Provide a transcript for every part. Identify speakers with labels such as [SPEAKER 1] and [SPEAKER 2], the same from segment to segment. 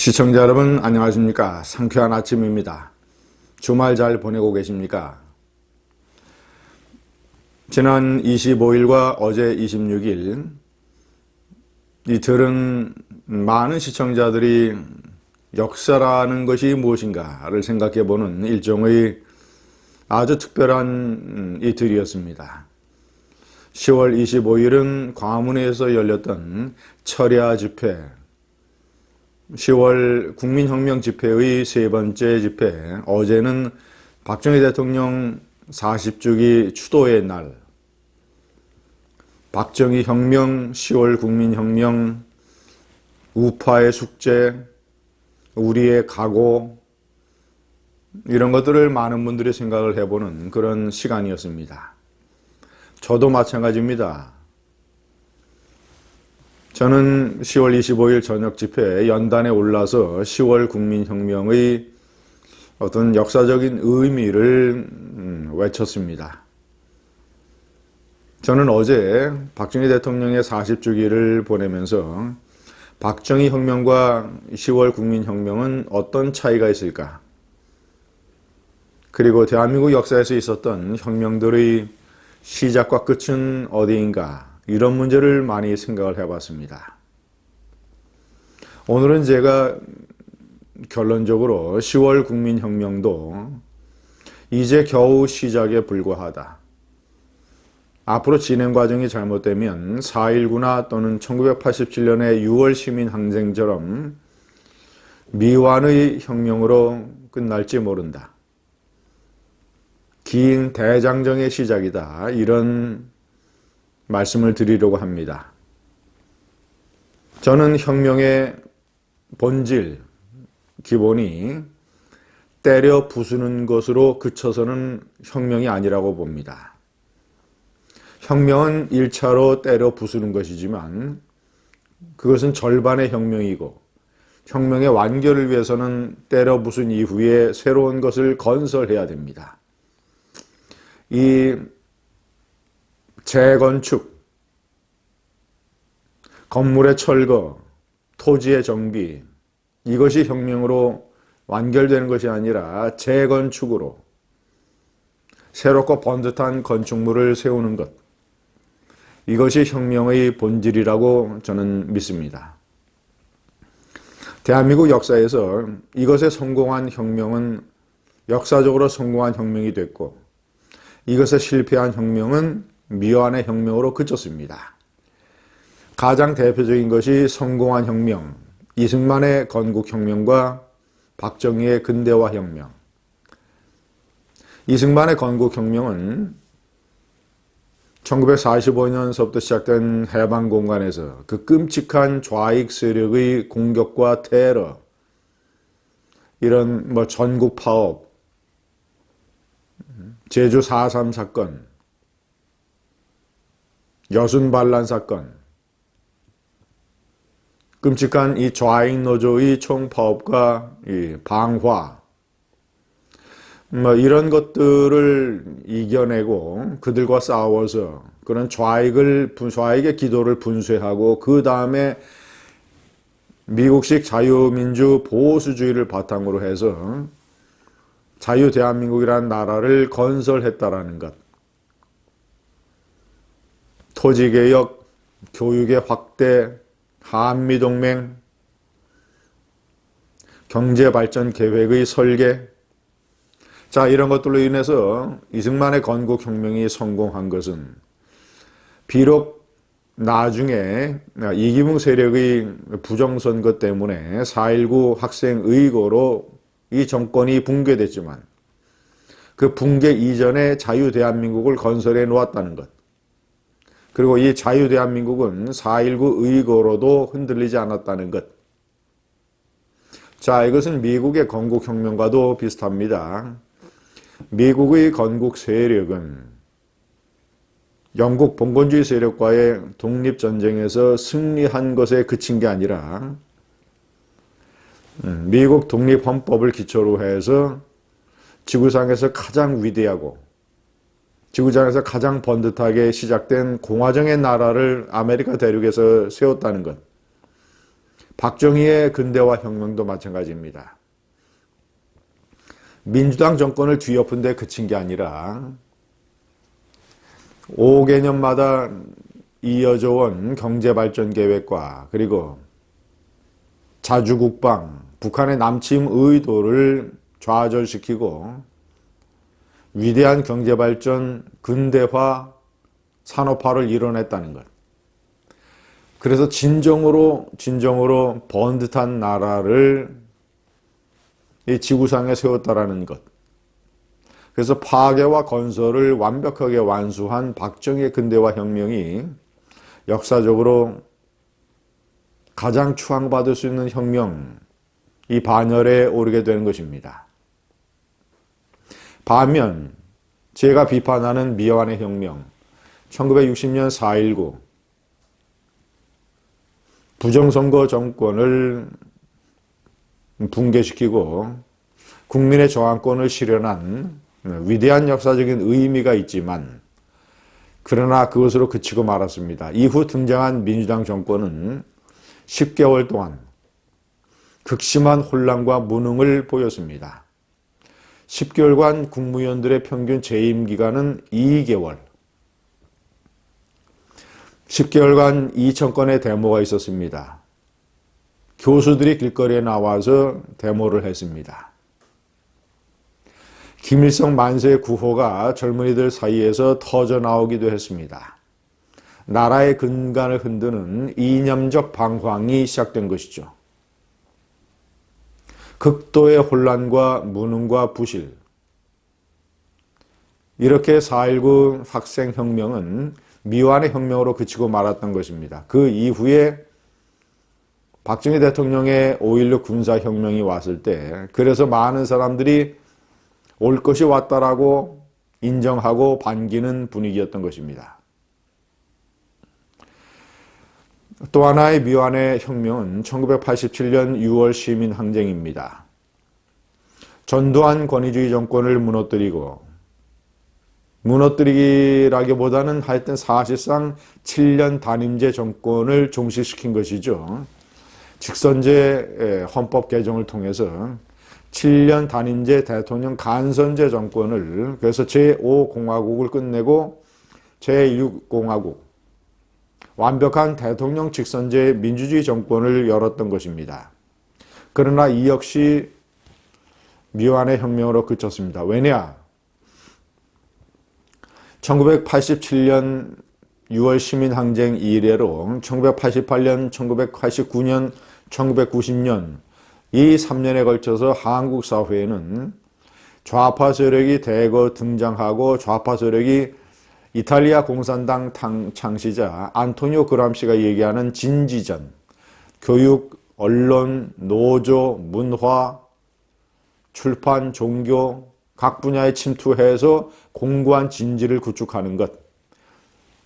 [SPEAKER 1] 시청자 여러분 안녕하십니까? 상쾌한 아침입니다. 주말 잘 보내고 계십니까? 지난 25일과 어제 26일 이틀은 많은 시청자들이 역사라는 것이 무엇인가를 생각해보는 일종의 아주 특별한 이틀이었습니다. 10월 25일은 광화문에서 열렸던 철야 집회, 10월 국민혁명 집회의 세 번째 집회, 어제는 박정희 대통령 40주기 추도의 날, 박정희 혁명, 10월 국민혁명, 우파의 숙제, 우리의 각오, 이런 것들을 많은 분들이 생각을 해보는 그런 시간이었습니다. 저도 마찬가지입니다. 저는 10월 25일 저녁 집회에 연단에 올라서 10월 국민혁명의 어떤 역사적인 의미를 외쳤습니다. 저는 어제 박정희 대통령의 40주기를 보내면서 박정희 혁명과 10월 국민혁명은 어떤 차이가 있을까? 그리고 대한민국 역사에서 있었던 혁명들의 시작과 끝은 어디인가? 이런 문제를 많이 생각을 해봤습니다. 오늘은 제가 결론적으로 10월 국민혁명도 이제 겨우 시작에 불과하다. 앞으로 진행 과정이 잘못되면 4.19나 또는 1987년의 6월 시민항쟁처럼 미완의 혁명으로 끝날지 모른다. 긴 대장정의 시작이다. 이런 말씀을 드리려고 합니다. 저는 혁명의 본질, 기본이 때려 부수는 것으로 그쳐서는 혁명이 아니라고 봅니다. 혁명은 1차로 때려 부수는 것이지만 그것은 절반의 혁명이고 혁명의 완결을 위해서는 때려 부순 이후에 새로운 것을 건설해야 됩니다. 이 재건축, 건물의 철거, 토지의 정비, 이것이 혁명으로 완결되는 것이 아니라 재건축으로 새롭고 번듯한 건축물을 세우는 것, 이것이 혁명의 본질이라고 저는 믿습니다. 대한민국 역사에서 이것에 성공한 혁명은 역사적으로 성공한 혁명이 됐고 이것에 실패한 혁명은 미완의 혁명으로 그쳤습니다. 가장 대표적인 것이 성공한 혁명, 이승만의 건국혁명과 박정희의 근대화혁명. 이승만의 건국혁명은 1945년서부터 시작된 해방공간에서 그 끔찍한 좌익 세력의 공격과 테러, 이런 전국 파업, 제주 4.3 사건, 여순 반란 사건, 끔찍한 이 좌익 노조의 총파업과 이 방화, 이런 것들을 이겨내고 그들과 싸워서 그런 좌익의 기도를 분쇄하고 그 다음에 미국식 자유민주 보수주의를 바탕으로 해서 자유 대한민국이라는 나라를 건설했다라는 것. 토지개혁, 교육의 확대, 한미동맹, 경제발전 계획의 설계. 자, 이런 것들로 인해서 이승만의 건국혁명이 성공한 것은 비록 나중에 이기붕 세력의 부정선거 때문에 4.19 학생의거로 이 정권이 붕괴됐지만 그 붕괴 이전에 자유 대한민국을 건설해 놓았다는 것. 그리고 이 자유 대한민국은 4.19 의거로도 흔들리지 않았다는 것. 자, 이것은 미국의 건국혁명과도 비슷합니다. 미국의 건국 세력은 영국 봉건주의 세력과의 독립전쟁에서 승리한 것에 그친 게 아니라 미국 독립헌법을 기초로 해서 지구상에서 가장 위대하고 지구상에서 가장 번듯하게 시작된 공화정의 나라를 아메리카 대륙에서 세웠다는 것. 박정희의 근대화 혁명도 마찬가지입니다. 민주당 정권을 뒤엎은 데 그친 게 아니라 5개년마다 이어져 온 경제발전 계획과 그리고 자주국방, 북한의 남침 의도를 좌절시키고 위대한 경제발전, 근대화, 산업화를 이뤄냈다는 것. 그래서 진정으로 번듯한 나라를 이 지구상에 세웠다라는 것. 그래서 파괴와 건설을 완벽하게 완수한 박정희의 근대화 혁명이 역사적으로 가장 추앙받을 수 있는 혁명, 이 반열에 오르게 되는 것입니다. 반면 제가 비판하는 미완의 혁명, 1960년 4.19 부정선거 정권을 붕괴시키고 국민의 저항권을 실현한 위대한 역사적인 의미가 있지만 그러나 그것으로 그치고 말았습니다. 이후 등장한 민주당 정권은 10개월 동안 극심한 혼란과 무능을 보였습니다. 10개월간 국무위원들의 평균 재임 기간은 2개월. 10개월간 2,000건의 데모가 있었습니다. 교수들이 길거리에 나와서 데모를 했습니다. 김일성 만세 구호가 젊은이들 사이에서 터져 나오기도 했습니다. 나라의 근간을 흔드는 이념적 방황이 시작된 것이죠. 극도의 혼란과 무능과 부실. 이렇게 4.19 학생혁명은 미완의 혁명으로 그치고 말았던 것입니다. 그 이후에 박정희 대통령의 5.16 군사혁명이 왔을 때 그래서 많은 사람들이 올 것이 왔다라고 인정하고 반기는 분위기였던 것입니다. 또 하나의 미완의 혁명은 1987년 6월 시민항쟁입니다. 전두환 권위주의 정권을 무너뜨리기라기보다는 하여튼 사실상 7년 단임제 정권을 종식시킨 것이죠. 직선제 헌법 개정을 통해서 7년 단임제 대통령 간선제 정권을 그래서 제5공화국을 끝내고 제6공화국 완벽한 대통령 직선제 민주주의 정권을 열었던 것입니다. 그러나 이 역시 미완의 혁명으로 그쳤습니다. 왜냐? 1987년 6월 시민항쟁 이래로 1988년, 1989년, 1990년 이 3년에 걸쳐서 한국 사회에는 좌파 세력이 대거 등장하고 좌파 세력이 이탈리아 공산당 창시자 안토니오 그람시가 얘기하는 진지전, 교육, 언론, 노조, 문화, 출판, 종교 각 분야에 침투해서 공고한 진지를 구축하는 것.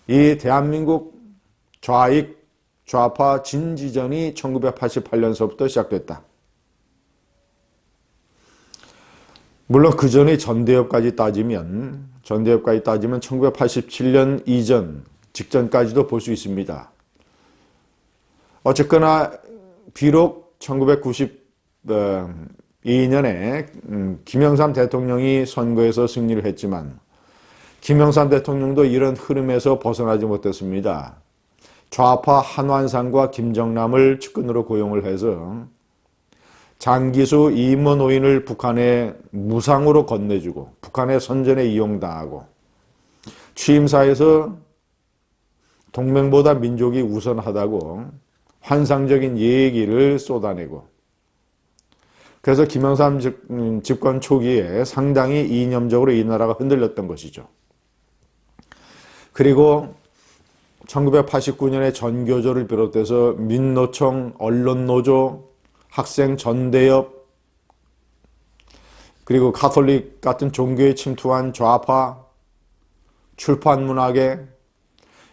[SPEAKER 1] 이 대한민국 좌익, 좌파 진지전이 1988년서부터 시작됐다. 물론 그 전에 전대협까지 따지면 1987년 이전, 직전까지도 볼 수 있습니다. 어쨌거나 비록 1992년에 김영삼 대통령이 선거에서 승리를 했지만 김영삼 대통령도 이런 흐름에서 벗어나지 못했습니다. 좌파 한완상과 김정남을 측근으로 고용을 해서 장기수 임원오인을 북한에 무상으로 건네주고 북한의 선전에 이용당하고 취임사에서 동맹보다 민족이 우선하다고 환상적인 얘기를 쏟아내고 그래서 김영삼 집권 초기에 상당히 이념적으로 이 나라가 흔들렸던 것이죠. 그리고 1989년에 전교조를 비롯해서 민노총, 언론노조, 학생 전대협, 그리고 가톨릭 같은 종교에 침투한 좌파, 출판문학계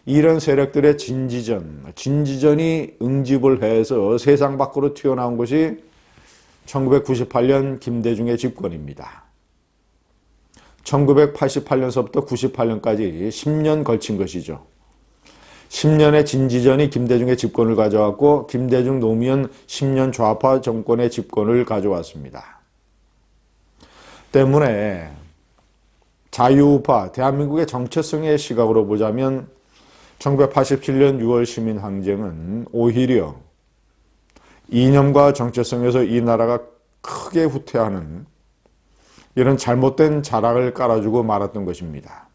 [SPEAKER 1] 이런 세력들의 진지전이 응집을 해서 세상 밖으로 튀어나온 것이 1998년 김대중의 집권입니다. 1988년서부터 98년까지 10년 걸친 것이죠. 10년의 진지전이 김대중의 집권을 가져왔고 김대중 노무현 10년 좌파 정권의 집권을 가져왔습니다. 때문에 자유우파, 대한민국의 정체성의 시각으로 보자면 1987년 6월 시민항쟁은 오히려 이념과 정체성에서 이 나라가 크게 후퇴하는 이런 잘못된 자락을 깔아주고 말았던 것입니다.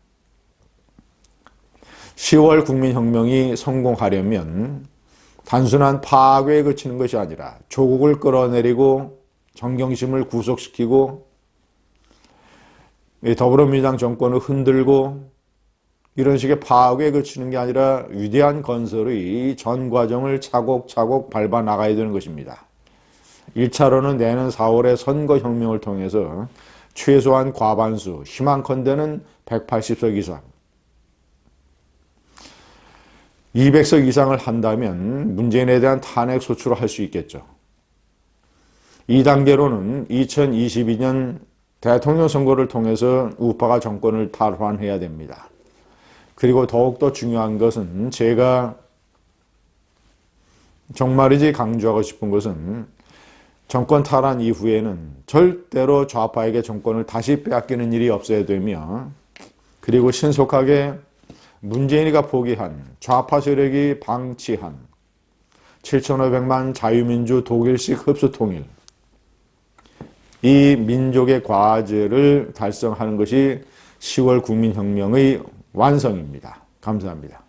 [SPEAKER 1] 10월 국민혁명이 성공하려면 단순한 파괴에 그치는 것이 아니라 조국을 끌어내리고 정경심을 구속시키고 더불어민주당 정권을 흔들고 이런 식의 파괴에 그치는 게 아니라 위대한 건설의 전 과정을 차곡차곡 밟아 나가야 되는 것입니다. 1차로는 내년 4월의 선거혁명을 통해서 최소한 과반수, 희망컨대는 180석 이상, 200석 이상을 한다면 문재인에 대한 탄핵 소추를 할 수 있겠죠. 2단계로는 2022년 대통령 선거를 통해서 우파가 정권을 탈환해야 됩니다. 그리고 더욱더 중요한 것은 제가 정말이지 강조하고 싶은 것은 정권 탈환 이후에는 절대로 좌파에게 정권을 다시 빼앗기는 일이 없어야 되며 그리고 신속하게 문재인이가 포기한 좌파 세력이 방치한 7,500만 자유민주 독일식 흡수통일 이 민족의 과제를 달성하는 것이 10월 국민혁명의 완성입니다. 감사합니다.